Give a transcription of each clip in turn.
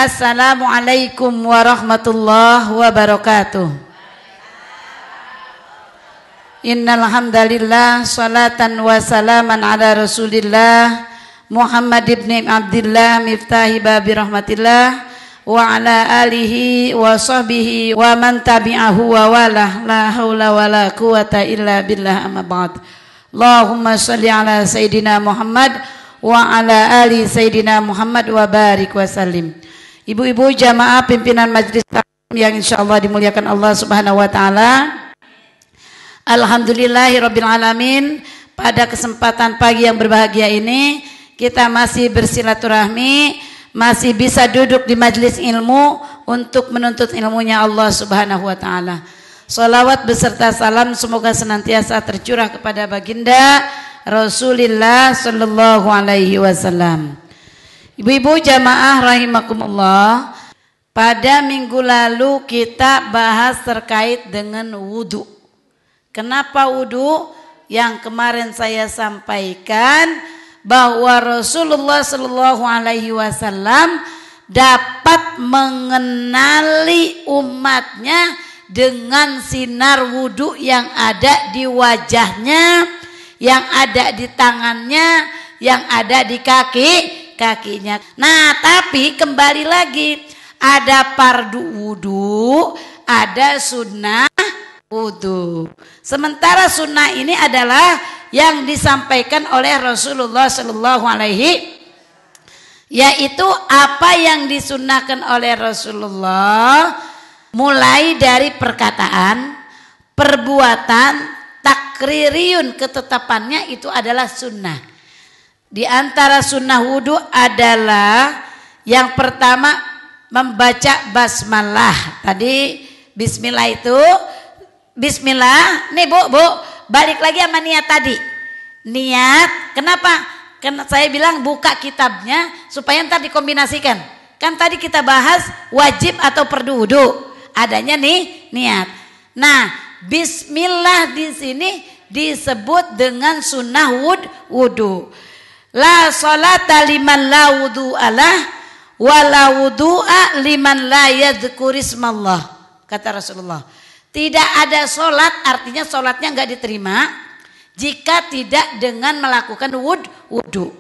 Assalamualaikum warahmatullahi wabarakatuh. Innal hamdalillah salatan wa salaman ala Rasulillah Muhammad ibn Abdillah miftahi babi rahmatillah wa ala alihi wa sahbihi wa man tabi'ahu wa walah la haula wa la quwata illa billah amma ba'd. Allahumma shalli ala Sayyidina Muhammad wa ala ali Sayyidina Muhammad wa barik wa sallim. Ibu-ibu jamaah pimpinan majelis yang insyaallah dimuliakan Allah Subhanahu wa taala. Alhamdulillahirabbil alamin. Pada kesempatan pagi yang berbahagia ini kita masih bersilaturahmi, masih bisa duduk di majelis ilmu untuk menuntut ilmunya Allah Subhanahu wa taala. Shalawat beserta salam semoga senantiasa tercurah kepada baginda Rasulullah sallallahu alaihi wasallam. Ibu-ibu jamaah rahimakumullah, pada minggu lalu kita bahas terkait dengan wudu. Kenapa wudu? Yang kemarin saya sampaikan bahwa Rasulullah sallallahu alaihi wasallam dapat mengenali umatnya dengan sinar wudu yang ada di wajahnya, yang ada di tangannya, yang ada di kakinya. Nah, tapi kembali lagi, ada fardu wudu, ada sunnah wudu. Sementara sunnah ini adalah yang disampaikan oleh Rasulullah sallallahu alaihi, yaitu apa yang disunnahkan oleh Rasulullah mulai dari perkataan, perbuatan, takririun, ketetapannya itu adalah sunnah. Di antara sunnah wudu adalah yang pertama membaca basmalah. Tadi bismillah itu, bismillah. Nih bu, balik lagi sama niat tadi. Niat, kenapa? Karena saya bilang buka kitabnya supaya ntar dikombinasikan. Kan tadi kita bahas wajib atau fardu wudu. Adanya nih niat. Nah, bismillah di sini disebut dengan sunnah wudu. La salata liman la wudu'alah wa la wudu'a liman la yadhkurismallah, kata Rasulullah. Tidak ada solat, artinya solatnya enggak diterima jika tidak dengan melakukan wudu.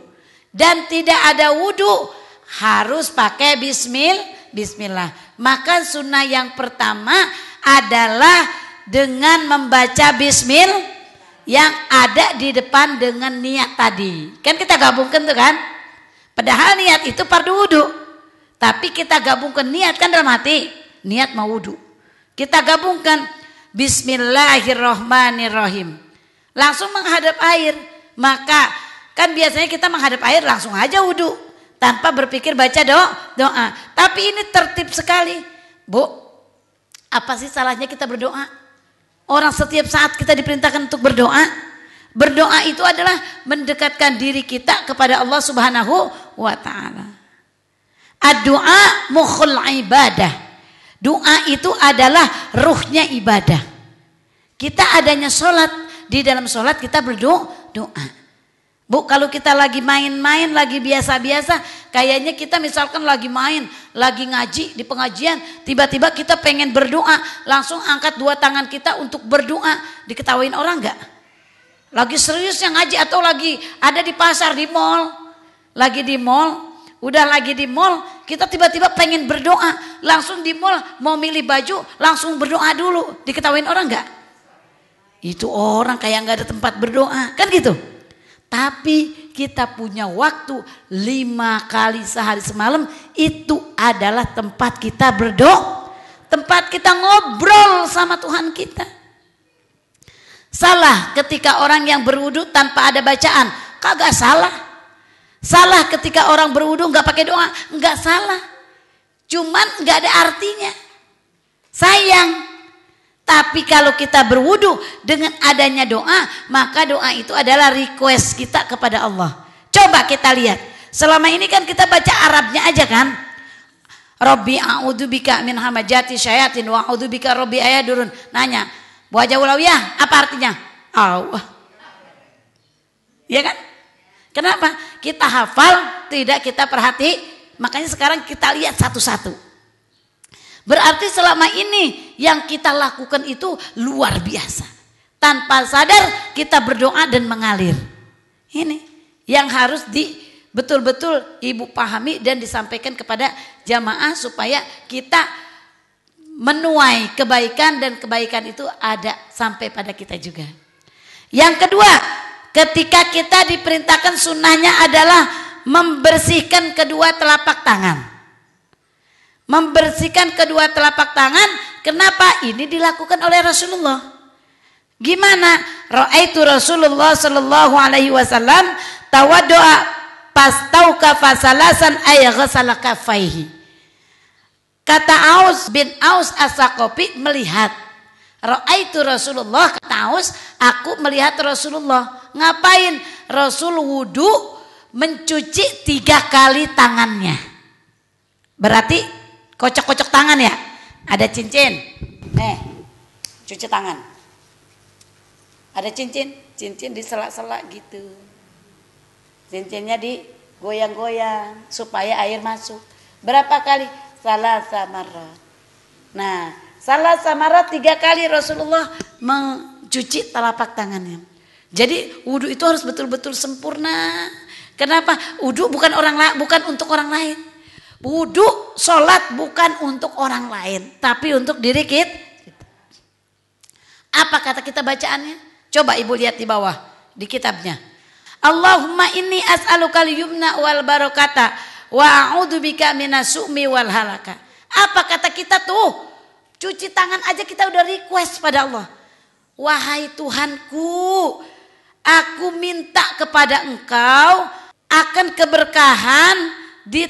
Dan tidak ada wudu harus pakai bismillah. Maka sunnah yang pertama adalah dengan membaca bismillah yang ada di depan dengan niat tadi. Kan kita gabungkan tuh kan. Padahal niat itu fardu wudu. Tapi kita gabungkan niat kan dalam hati. Niat mau wudu. Kita gabungkan bismillahirrahmanirrahim. Langsung menghadap air. Maka kan biasanya kita menghadap air langsung aja wudu. Tanpa berpikir baca doa. Tapi ini tertib sekali. Bu, apa sih salahnya kita berdoa? Orang setiap saat kita diperintahkan untuk berdoa. Berdoa itu adalah mendekatkan diri kita kepada Allah Subhanahu wa taala. Ad-du'a mukhul ibadah. Doa itu adalah ruhnya ibadah. Kita adanya sholat, di dalam sholat kita berdoa. Bu, kalau kita lagi main-main, lagi biasa-biasa, kayaknya kita misalkan lagi main, lagi ngaji di pengajian, tiba-tiba kita pengen berdoa, langsung angkat dua tangan kita untuk berdoa, diketawain orang enggak? Lagi serius yang ngaji atau lagi ada di pasar, di mall, lagi di mall, kita tiba-tiba pengen berdoa, langsung di mall mau milih baju, langsung berdoa dulu, diketawain orang enggak? Itu orang kayak enggak ada tempat berdoa, kan gitu. Tapi kita punya waktu 5 kali sehari semalam, itu adalah tempat kita berdoa, tempat kita ngobrol sama Tuhan kita. Salah ketika orang yang berwudu tanpa ada bacaan, kagak salah. Salah ketika orang berwudu nggak pakai doa, nggak salah. Cuman nggak ada artinya. Sayang. Tapi kalau kita berwudu dengan adanya doa, maka doa itu adalah request kita kepada Allah. Coba kita lihat. Selama ini kan kita baca Arabnya aja kan. Rabbi a'udzubika min hamajati syayatin wa a'udzubika rabbi ayadurun. Nanya, Bu Haja Ulawiyah, apa artinya? Allah. Iya kan? Kenapa? Kita hafal, tidak kita Makanya sekarang kita lihat satu-satu. Berarti selama ini yang kita lakukan itu luar biasa. Tanpa sadar kita berdoa dan mengalir. Ini yang harus betul-betul Ibu pahami dan disampaikan kepada jamaah supaya kita menuai kebaikan dan kebaikan itu ada sampai pada kita juga. Yang kedua, ketika kita diperintahkan sunnahnya adalah membersihkan kedua telapak tangan. Membersihkan kedua telapak tangan, kenapa? Ini dilakukan oleh Rasulullah. Gimana? Ra'aitu Rasulullah sallallahu alaihi wasallam tawaddu'a pastauka fasalasan ay ghasala kaffaihi. Kata Aus bin Aus As-Saqafi melihat, ra'aitu Rasulullah, kata Aus, aku melihat Rasulullah. Ngapain? Rasul wudu mencuci 3 kali tangannya. Berarti kocok-kocok tangan ya. Ada cincin. Cuci tangan. Ada cincin di sela-sela gitu. Cincinnya digoyang-goyang supaya air masuk. Berapa kali? Salasa marrat. Nah, salasa marrat 3 kali Rasulullah mencuci telapak tangannya. Jadi wudu itu harus betul-betul sempurna. Kenapa? Wudu bukan untuk orang lain. Wudu sholat bukan untuk orang lain, tapi untuk diri kita. Apa kata kita bacaannya? Coba ibu lihat di bawah di kitabnya. Allahumma inni as'alukal yumna wal barakata wa a'udzubika minas su'mi wal halaka. Apa kata kita tuh? Cuci tangan aja kita udah request pada Allah. Wahai Tuhanku, aku minta kepada Engkau akan keberkahan di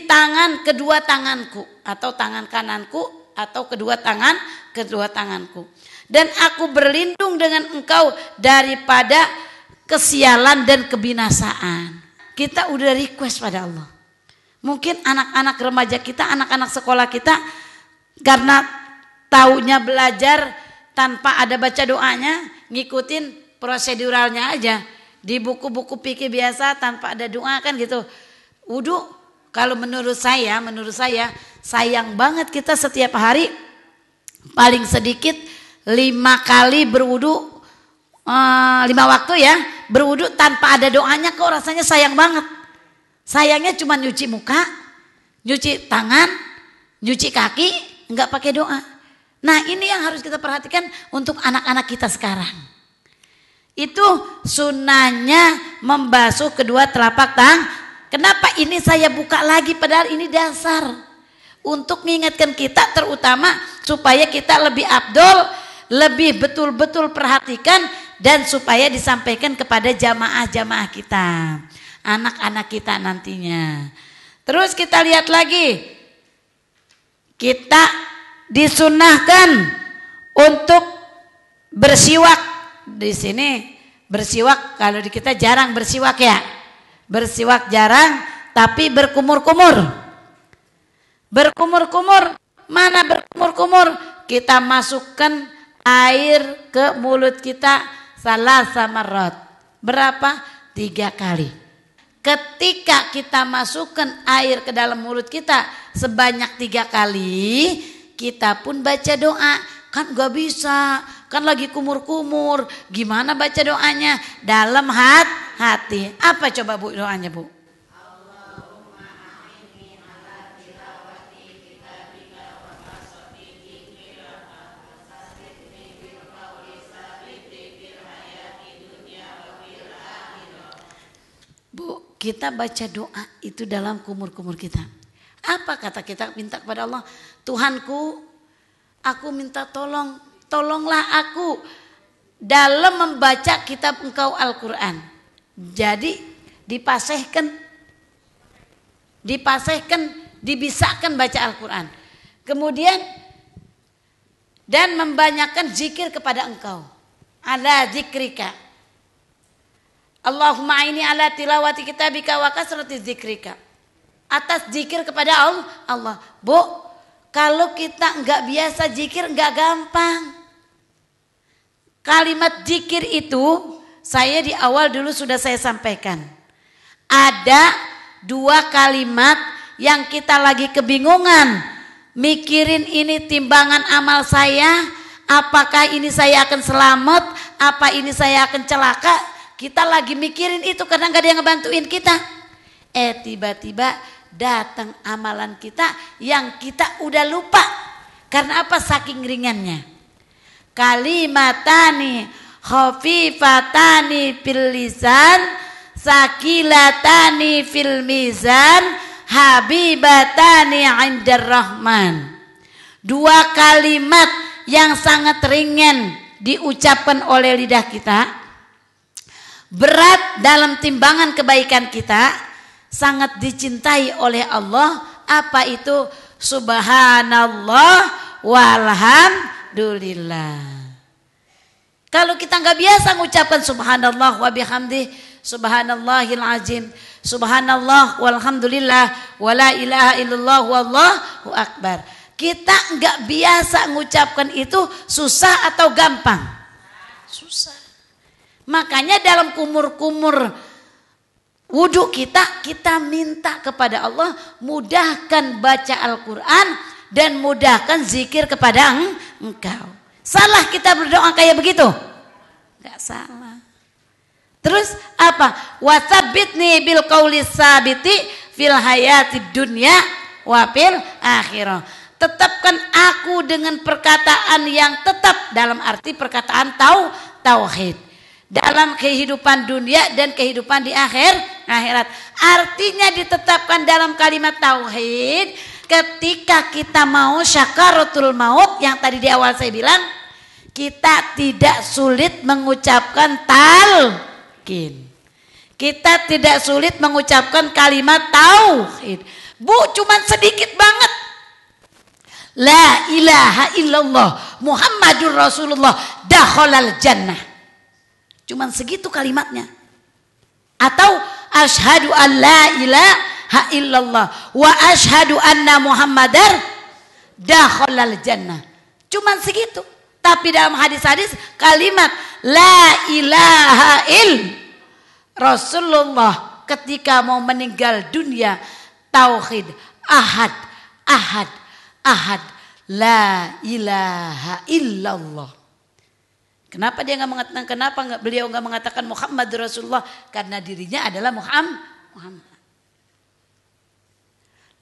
kedua tanganku atau tangan kananku atau kedua tanganku. Dan aku berlindung dengan Engkau daripada kesialan dan kebinasaan. Kita udah request pada Allah. Mungkin anak-anak remaja kita, anak-anak sekolah kita karena taunya belajar tanpa ada baca doanya, ngikutin proseduralnya aja. Di buku-buku fikih biasa tanpa ada doa kan gitu. Wudu kalau menurut saya sayang banget kita setiap hari paling sedikit 5 kali berwudu, 5 waktu ya berwudu tanpa ada doanya, kok rasanya sayang banget. Sayangnya cuma nyuci muka, nyuci tangan, nyuci kaki, nggak pakai doa. Nah ini yang harus kita perhatikan untuk anak-anak kita sekarang. Itu sunnahnya membasuh kedua telapak tangan. Kenapa ini saya buka lagi padahal ini dasar untuk mengingatkan kita terutama supaya kita lebih afdol, lebih betul-betul perhatikan dan supaya disampaikan kepada jamaah-jamaah kita, anak-anak kita nantinya. Terus kita lihat lagi, kita disunahkan untuk bersiwak. Di sini bersiwak, kalau di kita jarang bersiwak ya. Bersiwak jarang, tapi berkumur-kumur. Berkumur-kumur, mana berkumur-kumur? Kita masukkan air ke mulut kita salasa marrat. Berapa? 3 kali. Ketika kita masukkan air ke dalam mulut kita sebanyak 3 kali, kita pun baca doa. Kan gak bisa, kan lagi kumur-kumur. Gimana baca doanya? Dalam hati. Apa coba Bu doanya Bu? Bu, kita baca doa itu dalam kumur-kumur kita. Apa kata kita minta kepada Allah? Tuhanku, aku minta tolonglah aku dalam membaca kitab Engkau Al-Quran. Jadi dibisahkan baca Al-Quran. Kemudian dan membanyakkan zikir kepada Engkau. Ala zikrika. Allahumma aini ala tilawati kitabika wa kasrati zikrika. Atas zikir kepada Allah. Bu, kalau kita enggak biasa zikir enggak gampang. Kalimat zikir itu saya di awal dulu sudah saya sampaikan. Ada 2 kalimat yang kita lagi kebingungan, mikirin ini timbangan amal saya, apakah ini saya akan selamat, apa ini saya akan celaka. Kita lagi mikirin itu karena gak ada yang ngebantuin kita. Tiba-tiba datang amalan kita yang kita udah lupa. Karena apa? Saking ringannya. Kalimatani khafifatani fil lisan, sakilatani fil mizan, habibatani 'indar rahman. Dua kalimat yang sangat ringan diucapkan oleh lidah kita, berat dalam timbangan kebaikan kita, sangat dicintai oleh Allah. Apa itu? Subhanallah walhamdulillah. Kalau kita nggak biasa mengucapkan subhanallah wa bihamdi, subhanallahil azim, subhanallah walhamdulillah, wala ilaha illallah wallahu akbar. Kita nggak biasa mengucapkan itu, susah atau gampang? Susah. Makanya dalam kumur-kumur wudhu kita minta kepada Allah mudahkan baca Al-Quran dan mudahkan zikir kepada Engkau. Salah kita berdoa kayak begitu? Enggak salah. Terus apa? Wasabbitni bil qauli sabiti fil hayatid dunya wa fil akhirah. Tetapkan aku dengan perkataan yang tetap, dalam arti perkataan tauhid dalam kehidupan dunia dan kehidupan di akhirat. Artinya ditetapkan dalam kalimat tauhid ketika kita mau syakaratul maut yang tadi di awal saya bilang, kita tidak sulit mengucapkan talqin. Kita tidak sulit mengucapkan kalimat tauhid. Bu, cuman sedikit banget. La ilaha illallah Muhammadur Rasulullah dakhalal jannah. Cuman segitu kalimatnya. Atau asyhadu an la ilaha illallah wa asyhadu anna Muhammadar dakhalal jannah. Cuman segitu. Tapi dalam hadis-hadis kalimat la ilaha il Rasulullah ketika mau meninggal dunia, tauhid, ahad, ahad, ahad, la ilaha illallah. Kenapa dia nggak mengatakan? Kenapa beliau nggak mengatakan Muhammad Rasulullah? Karena dirinya adalah Muhammad.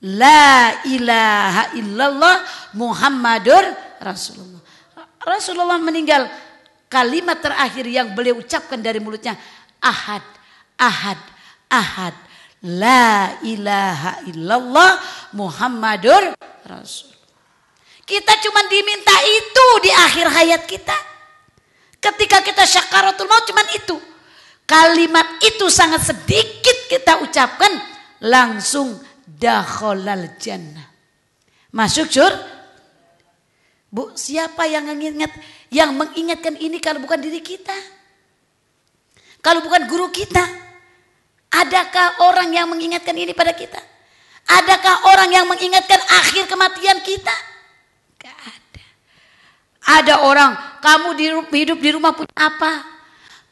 La ilaha illallah Muhammadur Rasulullah. Rasulullah meninggal, kalimat terakhir yang beliau ucapkan dari mulutnya ahad, ahad, ahad, la ilaha illallah Muhammadur Rasul. Kita cuma diminta itu di akhir hayat kita. Ketika kita syakaratul maut cuma itu. Kalimat itu sangat sedikit kita ucapkan, langsung dakhalal jannah. Masuk surga. Bu, siapa yang mengingatkan ini kalau bukan diri kita? Kalau bukan guru kita? Adakah orang yang mengingatkan ini pada kita? Adakah orang yang mengingatkan akhir kematian kita? Gak ada. Ada orang, kamu hidup di rumah punya apa?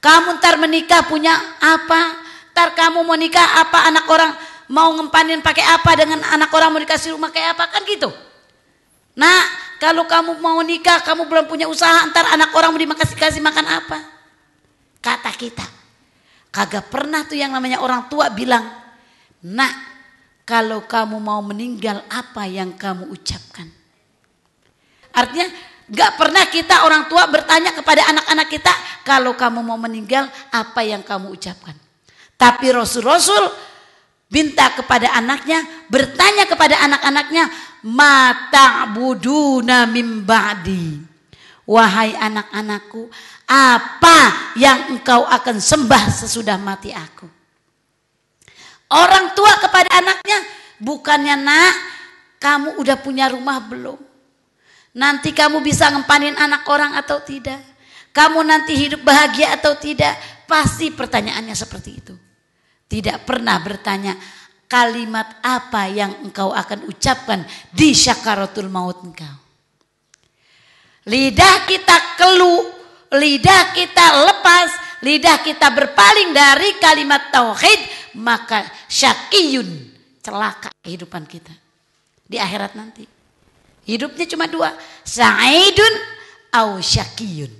Kamu ntar menikah punya apa? Ntar kamu mau nikah apa? Anak orang mau ngempanin pakai apa? Dengan anak orang mau dikasih rumah kayak apa? Kan gitu. Nah, kalau kamu mau nikah, kamu belum punya usaha, ntar anak orang mau dikasih makan apa? Kata kita, kagak pernah tuh yang namanya orang tua bilang, nak, kalau kamu mau meninggal apa yang kamu ucapkan? Artinya gak pernah kita orang tua bertanya kepada anak-anak kita, kalau kamu mau meninggal apa yang kamu ucapkan? Tapi Rasul-Rasul minta kepada anaknya, bertanya kepada anak-anaknya, ma ta'buduna mim ba'di. Wahai anak-anakku, apa yang engkau akan sembah sesudah mati aku? Orang tua kepada anaknya, bukannya nak, kamu udah punya rumah belum? Nanti kamu bisa ngempanin anak orang atau tidak? Kamu nanti hidup bahagia atau tidak? Pasti pertanyaannya seperti itu. Tidak pernah bertanya kalimat apa yang engkau akan ucapkan di syakaratul maut engkau. Lidah kita keluh, lidah kita lepas, lidah kita berpaling dari kalimat tauhid, maka syakiyun, celaka kehidupan kita di akhirat nanti. Hidupnya cuma dua, sa'idun au syakiyun.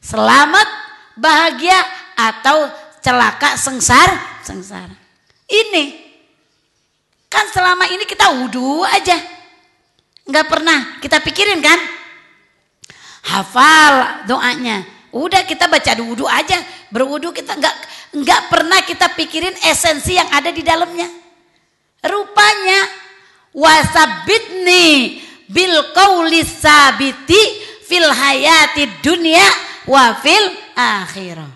Selamat, bahagia atau celaka, sengsara. Ini kan selama ini kita wudu aja, nggak pernah kita pikirin kan, hafal doanya, udah kita baca wudu aja, berwudu kita nggak pernah kita pikirin esensi yang ada di dalamnya. Rupanya wasabitni bil qauli sabiti fil hayati dunya wa fil akhirah.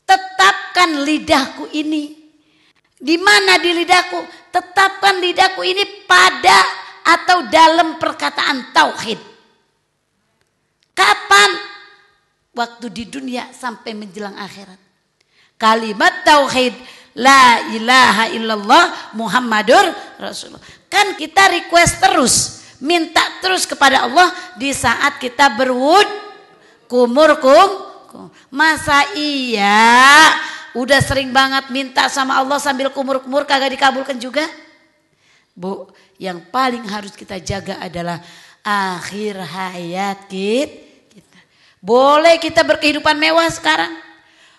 Tetapkan lidahku ini. Di mana di lidahku? Tetapkan lidahku ini pada atau dalam perkataan tauhid. Kapan? Waktu di dunia sampai menjelang akhirat. Kalimat tauhid la ilaha illallah Muhammadur Rasulullah. Kan kita request terus, minta terus kepada Allah di saat kita kumur. Masa iya udah sering banget minta sama Allah sambil kumur-kumur kagak dikabulkan juga? Bu, yang paling harus kita jaga adalah akhir hayat kita. Boleh kita berkehidupan mewah sekarang,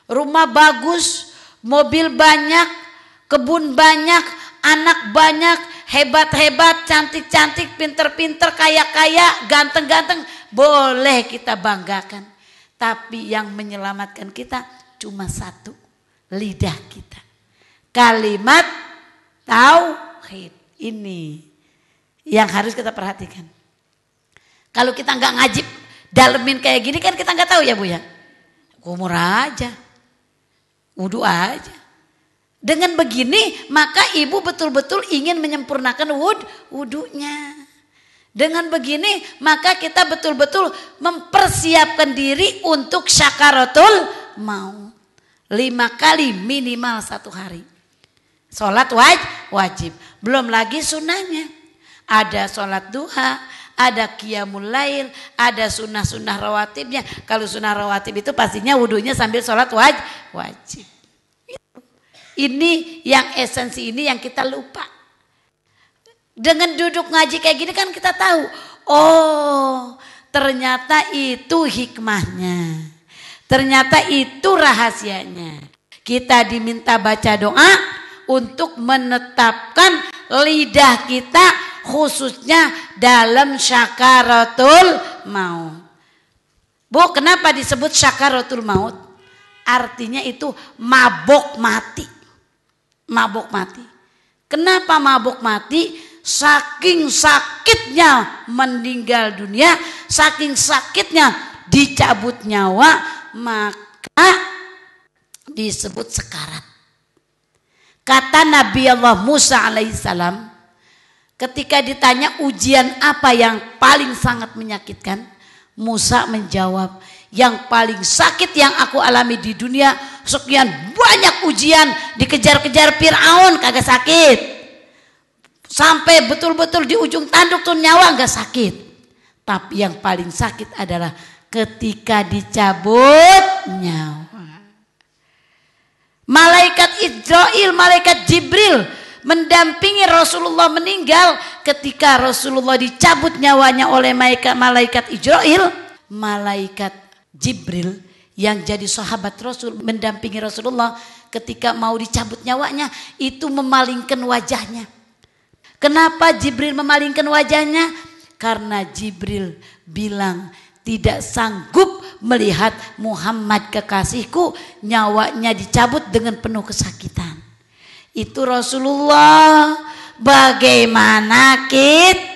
rumah bagus, mobil banyak, kebun banyak, anak banyak, hebat-hebat, cantik-cantik, pinter-pinter, kaya-kaya, ganteng-ganteng, boleh kita banggakan. Tapi yang menyelamatkan kita cuma satu, lidah kita. Kalimat tauhid ini yang harus kita perhatikan. Kalau kita nggak ngajib dalemin kayak gini kan kita nggak tahu ya Bu ya. Kumur aja, wudu aja. Dengan begini maka ibu betul-betul ingin menyempurnakan wudunya. Dengan begini maka kita betul-betul mempersiapkan diri untuk syakaratul maut. 5 kali minimal 1 hari. Sholat wajib. Belum lagi sunnahnya. Ada sholat duha, ada qiyamul lail, ada sunnah-sunnah rawatibnya. Kalau sunnah rawatib itu pastinya wudunya sambil sholat wajib. Ini yang esensi ini yang kita lupa. Dengan duduk ngaji kayak gini kan kita tahu, oh ternyata itu hikmahnya, ternyata itu rahasianya. Kita diminta baca doa untuk menetapkan lidah kita khususnya dalam syakaratul maut. Bu, kenapa disebut syakaratul maut? Artinya itu mabok mati. Mabok mati. Kenapa mabok mati? Saking sakitnya meninggal dunia, saking sakitnya dicabut nyawa, maka disebut sekarat. Kata Nabi Allah Musa alaihissalam, ketika ditanya ujian apa yang paling sangat menyakitkan, Musa menjawab, yang paling sakit yang aku alami di dunia, sekian banyak ujian, dikejar-kejar Fir'aun kagak sakit. Sampai betul-betul di ujung tanduk tuh nyawa enggak sakit. Tapi yang paling sakit adalah ketika dicabut nyawa. Malaikat Israil, malaikat Jibril mendampingi Rasulullah meninggal. Ketika Rasulullah dicabut nyawanya oleh malaikat Israil, malaikat Jibril yang jadi sahabat Rasul mendampingi Rasulullah ketika mau dicabut nyawanya itu memalingkan wajahnya. Kenapa Jibril memalingkan wajahnya? Karena Jibril bilang tidak sanggup melihat Muhammad kekasihku nyawanya dicabut dengan penuh kesakitan. Itu Rasulullah. Bagaimana kita?